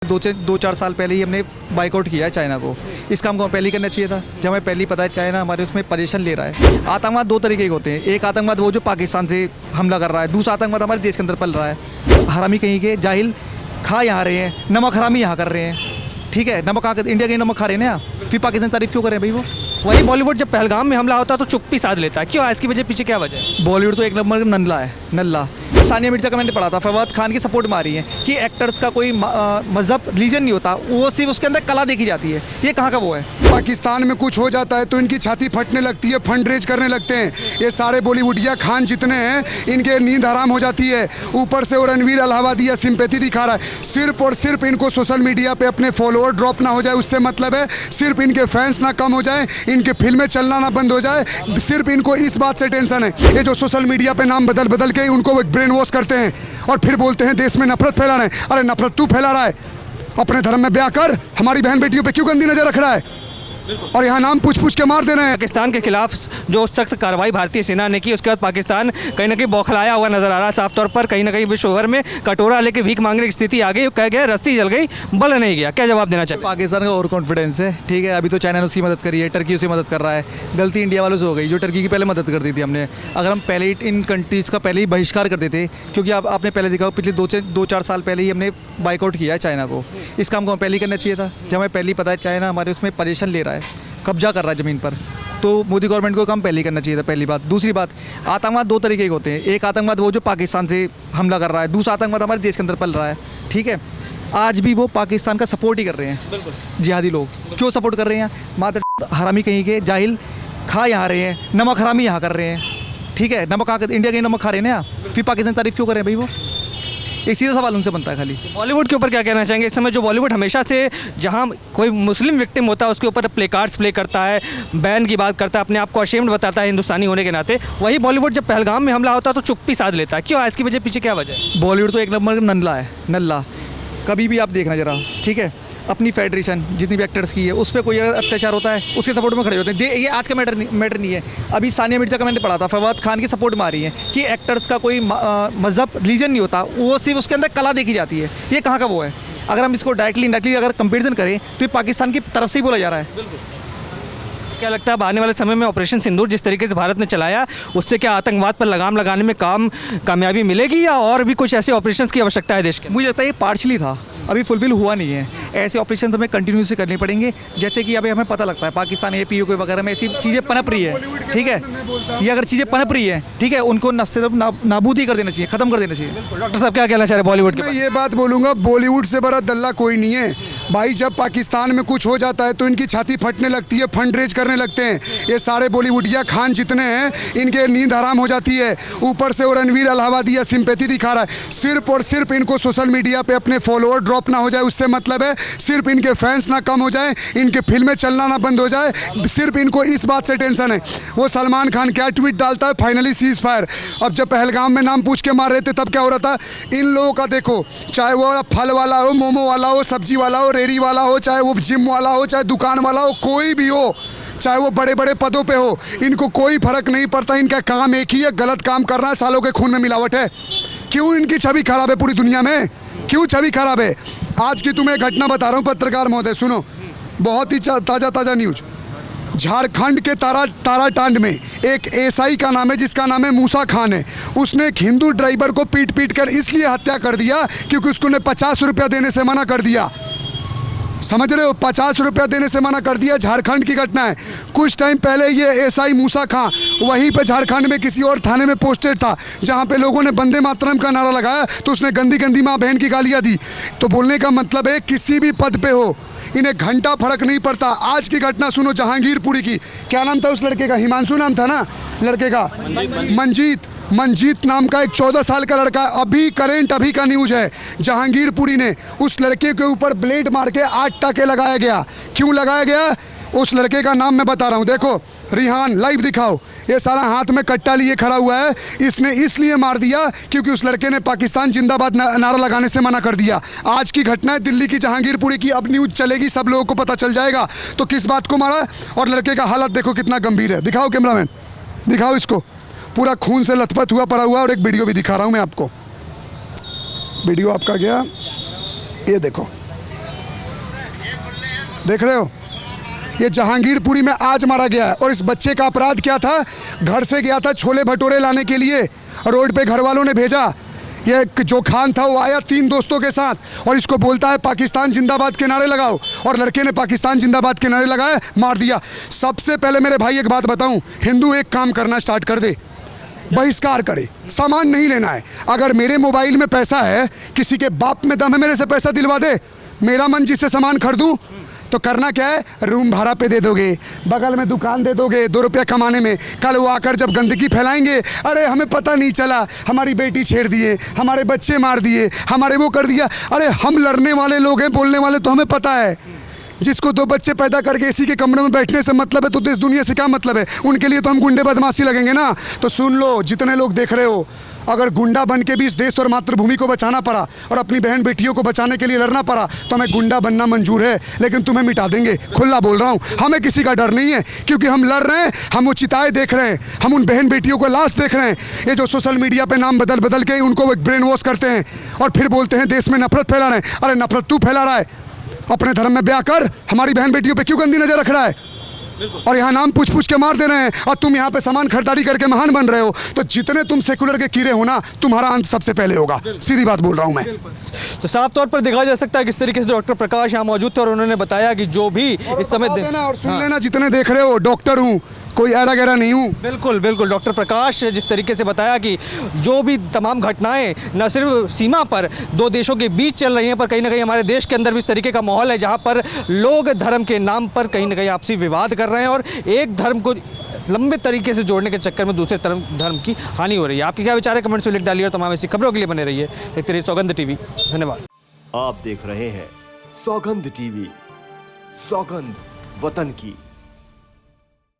दो चार साल पहले ही हमने बाइकआउट किया है चाइना को। इस काम को हमें पहले ही करना चाहिए था, जब हमें पहले ही पता है चाइना हमारे उसमें पोजीशन ले रहा है। आतंकवाद दो तरीके के होते हैं, एक आतंकवाद वो जो पाकिस्तान से हमला कर रहा है, दूसरा आतंकवाद हमारे देश के अंदर पल रहा है। हरामी कहीं के जाहिल खा यहाँ रहे हैं, नमक हरामी यहाँ कर रहे हैं। ठीक है, नमक इंडिया के नमक खा रहे हैं ना, फिर पाकिस्तान तारीफ क्यों करें भाई वो? वही बॉलीवुड जब पहलगाम में हमला होता है तो चुप्पी साध लेता है, क्यों? इसकी वजह पीछे क्या वजह है? बॉलीवुड तो एक नंबर नल्ला है, नल्ला। सानिया मिर्जा का मैंने पढ़ा था, फवाद खान की सपोर्ट में आ रही है कि एक्टर्स का कोई मजहब रिलीजन नहीं होता, वो सिर्फ उसके अंदर कला देखी जाती है। ये कहाँ का वो है? पाकिस्तान में कुछ हो जाता है तो इनकी छाती फटने लगती है, फंड रेज करने लगते हैं। ये सारे बॉलीवुडिया खान जितने हैं, इनके नींद हराम हो जाती है। ऊपर से वो रणवीर अलाहाबादी सिंपैथी दिखा रहा है, सिर्फ और सिर्फ इनको सोशल मीडिया पे अपने फॉलोअर ड्रॉप ना हो जाए उससे मतलब है, सिर्फ इनके फैंस ना कम हो जाए, इनके फिल्में चलना ना बंद हो जाए, सिर्फ इनको इस बात से टेंशन है। ये जो सोशल मीडिया पे नाम बदल बदल के उनको ब्रेन वॉश करते हैं और फिर बोलते हैं देश में नफरत फैला रहे हैं। अरे नफरत तू फैला रहा है, अपने धर्म में ब्याह कर, हमारी बहन बेटियों पे क्यों गंदी नजर रख रहा है और यहाँ नाम पूछ पूछ के मार दे रहे हैं। पाकिस्तान के खिलाफ जो सख्त कार्रवाई भारतीय सेना ने की, उसके बाद पाकिस्तान कहीं ना कहीं बौखलाया हुआ नजर आ रहा है साफ तौर पर। कहीं ना कहीं विश्व भर में कटोरा लेके भीख मांगने की स्थिति आ गई, कह गया रस्सी जल गई, बल नहीं गया। क्या जवाब देना चाहिए? पाकिस्तान का और कॉन्फिडेंस है। ठीक है, अभी तो चाइना ने उसकी मदद करी है, टर्की उसे मदद कर रहा है। गलती इंडिया वालों से हो गई जो टर्की की पहले मदद कर दी थी हमने। अगर हम पहले ही इन कंट्रीज़ का पहले ही बहिष्कार कर देते, क्योंकि आपने पहले देखा पिछले दो चार साल पहले ही हमने बाइकआउट किया है चाइना को। इस काम को हमें पहले ही करना चाहिए था, जब हमें पहले ही पता है चाइना हमारे उसमें पोजीशन ले रहा है, कब्जा कर रहा है ज़मीन पर। तो मोदी गवर्नमेंट को काम पहले ही करना चाहिए था, पहली बात। दूसरी बात, आतंकवाद दो तरीके के होते हैं, एक आतंकवाद वो जो पाकिस्तान से हमला कर रहा है, दूसरा आतंकवाद हमारे देश के अंदर पल रहा है। ठीक है, आज भी वो पाकिस्तान का सपोर्ट ही कर रहे हैं। बिल्कुल, जिहादी लोग क्यों सपोर्ट कर रहे हैं? मात्र हरामी कहीं के जाहिल खा यहाँ रहे हैं, नमक हरामी यहाँ कर रहे हैं। ठीक है, नमक इंडिया के नमक खा रहे हैं ना, फिर पाकिस्तान तारीफ क्यों करें भाई वो? एक सीधा सवाल उनसे बनता है खाली। बॉलीवुड के ऊपर क्या कहना चाहेंगे इस समय? जो बॉलीवुड हमेशा से जहां कोई मुस्लिम विक्टिम होता है उसके ऊपर प्ले कार्ड्स प्ले करता है, बैन की बात करता है, अपने आप को अशेम्ड बताता है हिंदुस्तानी होने के नाते, वही बॉलीवुड जब पहलगाम में हमला होता है तो चुप्पी साध लेता है, क्यों? इसकी वजह पीछे क्या वजह है? बॉलीवुड तो एक नंबर नल्ला है, नल्ला। कभी भी आप देखना जरा, ठीक है, अपनी फेडरेशन जितनी भी एक्टर्स की है उस पर कोई अगर अत्याचार होता है उसके सपोर्ट में खड़े होते हैं। ये आज का मैटर नहीं है। अभी सानिया मिर्जा का मैंने पढ़ा था, फवाद खान की सपोर्ट में आ रही है कि एक्टर्स का कोई मजहब रिलीजन नहीं होता, वो सिर्फ उसके अंदर कला देखी जाती है। ये कहाँ का वो है? अगर हम इसको डायरेक्टली अगर कंपेरिजन करें तो ये पाकिस्तान की तरफ से ही बोला जा रहा है। क्या लगता है अब आने वाले समय में ऑपरेशन सिंदूर जिस तरीके से भारत ने चलाया, उससे क्या आतंकवाद पर लगाम लगाने में कामयाबी मिलेगी या और भी कुछ ऐसे ऑपरेशंस की आवश्यकता है देश के? मुझे लगता है ये पार्शली था, अभी फुलफिल हुआ नहीं है। ऐसे ऑपरेशन हमें कंटिन्यूसली करने पड़ेंगे, जैसे कि अभी हमें पता लगता है पाकिस्तान APU वगैरह में ऐसी चीज़ें पनप रही है। ठीक है, ये अगर चीज़ें पनप रही है, ठीक है, उनको नाबूद ही कर देना चाहिए, ख़त्म कर देना चाहिए। डॉक्टर साहब क्या कहना चाह रहे हैं बॉलीवुड के? मैं ये बात बोलूँगा, बॉलीवुड से बड़ा दल्ला कोई नहीं है भाई। जब पाकिस्तान में कुछ हो जाता है तो इनकी छाती फटने लगती है, फंड रेज करने लगते हैं। ये सारे बॉलीवुडिया खान जितने हैं, इनके नींद हराम हो जाती है। ऊपर से वो रणवीर अलाहाबादी सिंपैथी दिखा रहा है, सिर्फ और सिर्फ इनको सोशल मीडिया पे अपने फॉलोअर ड्रॉप ना हो जाए उससे मतलब है, सिर्फ इनके फैंस ना कम हो जाए, इनके फिल्में चलना ना बंद हो जाए, सिर्फ इनको इस बात से टेंशन है। वो सलमान खान क्या ट्वीट डालता है, फाइनली सीज फायर। अब जब पहलगाम में नाम पूछ के मार रहे थे तब क्या हो रहा था? इन लोगों का देखो, चाहे वो फल वाला हो, मोमो वाला हो, सब्जी वाला हो, रेडी वाला हो, चाहे वो जिम वाला हो, चाहे दुकान वाला हो, कोई भी हो, चाहे वो बड़े बड़े पदों पे हो, इनको कोई फर्क नहीं पड़ता। इनका काम एक ही है, गलत काम करना है। सालों के खून में मिलावट है। क्यों इनकी छवि खराब है पूरी दुनिया में? क्यों छवि खराब है? आज की तुम्हें घटना बता रहा हूँ पत्रकार महोदय, सुनो, बहुत ही ताज़ा न्यूज। झारखंड के ताराटांड में एक एसआई का नाम है जिसका नाम है मूसा खान है। उसने एक हिंदू ड्राइवर को पीट कर इसलिए हत्या कर दिया क्योंकि उसको 50 रुपया देने से मना कर दिया। समझ रहे हो? 50 रुपया देने से मना कर दिया। झारखंड की घटना है। कुछ टाइम पहले ये एसआई मूसा खां वहीं पे झारखंड में किसी और थाने में पोस्टेड था जहां पे लोगों ने वंदे मातरम का नारा लगाया तो उसने गंदी गंदी माँ बहन की गालियां दी। तो बोलने का मतलब है किसी भी पद पे हो, इन्हें घंटा फर्क नहीं पड़ता। आज की घटना सुनो जहांगीरपुरी की। क्या नाम था उस लड़के का? हिमांशु नाम था ना लड़के का? मंजीत नाम का एक 14 साल का लड़का। अभी का न्यूज है, जहांगीरपुरी ने उस लड़के के ऊपर ब्लेड मार के 8 टाके लगाया गया। क्यों लगाया गया? उस लड़के का नाम मैं बता रहा हूँ, देखो, रिहान, लाइव दिखाओ। ये सारा हाथ में कट्टा लिए खड़ा हुआ है। इसने इसलिए मार दिया क्योंकि उस लड़के ने पाकिस्तान जिंदाबाद नारा लगाने से मना कर दिया। आज की घटना है दिल्ली की जहांगीरपुरी की। अब न्यूज चलेगी, सब लोगों को पता चल जाएगा तो किस बात को मारा। और लड़के का हालत देखो कितना गंभीर है। दिखाओ कैमरामैन, दिखाओ इसको, पूरा खून से लथपथ हुआ पड़ा हुआ। और एक वीडियो भी दिखा रहा हूँ मैं आपको। वीडियो आपका गया, ये देखो, देख रहे हो, ये जहांगीरपुरी में आज मारा गया है। और इस बच्चे का अपराध क्या था? घर से गया था छोले भटूरे लाने के लिए, रोड पे घर वालों ने भेजा। ये जो खान था वो आया 3 दोस्तों के साथ और इसको बोलता है पाकिस्तान जिंदाबाद के नारे लगाओ, और लड़के ने पाकिस्तान जिंदाबाद के नारे लगाए, मार दिया। सबसे पहले मेरे भाई एक बात बताऊं, हिंदू एक काम करना स्टार्ट कर दे, बहिष्कार करे, सामान नहीं लेना है। अगर मेरे मोबाइल में पैसा है, किसी के बाप में दम है, मेरे से पैसा दिलवा दे, मेरा मन जिससे सामान खरीदूं, तो करना क्या है, रूम भाड़ा पे दे दोगे, बगल में दुकान दे दोगे 2 रुपया कमाने में। कल वो आकर जब गंदगी फैलाएंगे, अरे हमें पता नहीं चला, हमारी बेटी छेड़ दिए, हमारे बच्चे मार दिए, हमारे वो कर दिया। अरे हम लड़ने वाले लोग हैं, बोलने वाले तो हमें पता है। जिसको 2 बच्चे पैदा करके इसी के कमरे में बैठने से मतलब है, तो देश दुनिया से क्या मतलब है? उनके लिए तो हम गुंडे बदमाशी लगेंगे ना। तो सुन लो, जितने लोग देख रहे हो, अगर गुंडा बन के भी इस देश और मातृभूमि को बचाना पड़ा और अपनी बहन बेटियों को बचाने के लिए लड़ना पड़ा, तो हमें गुंडा बनना मंजूर है, लेकिन तुम्हें मिटा देंगे। खुला बोल रहा हूँ, हमें किसी का डर नहीं है, क्योंकि हम लड़ रहे हैं, हम वो चिताएं देख रहे हैं, हम उन बहन बेटियों को लाश देख रहे हैं। ये जो सोशल मीडिया पे नाम बदल बदल के उनको ब्रेन वॉश करते हैं और फिर बोलते हैं देश में नफरत फैला रहे हैं। अरे नफरत तू फैला रहा है, अपने धर्म में ब्याह कर, हमारी बहन बेटियों पे क्यों गंदी नजर रख रहा है? और यहाँ नाम पूछ पूछ के मार दे रहे हैं, और तुम यहाँ पे सामान खरीदारी करके महान बन रहे हो। तो जितने तुम सेकुलर के कीड़े हो ना, तुम्हारा अंत सबसे पहले होगा। सीधी बात बोल रहा हूँ मैं। तो साफ तौर पर देखा जा सकता है किस तरीके से डॉक्टर प्रकाश यहाँ मौजूद थे और उन्होंने बताया कि जो भी इस समय और सुन लेना, जितने देख रहे हो, डॉक्टर हूँ, कोई ऐरा गैरा नहीं हूँ। बिल्कुल बिल्कुल, डॉक्टर प्रकाश जिस तरीके से बताया कि जो भी तमाम घटनाएं न सिर्फ सीमा पर 2 देशों के बीच चल रही हैं, पर कहीं ना कहीं हमारे देश के अंदर भी इस तरीके का माहौल है जहां पर लोग धर्म के नाम पर कहीं ना कहीं आपसी विवाद कर रहे हैं और एक धर्म को लंबे तरीके से जोड़ने के चक्कर में दूसरे धर्म की हानि हो रही है। आपके क्या विचार है, कमेंट्स में लिख डालिए और तमाम ऐसी खबरों के लिए बने रहिए। देखते रहिए सौगंध टीवी। धन्यवाद। आप देख रहे हैं सौगंध टीवी, सौगंध वतन की।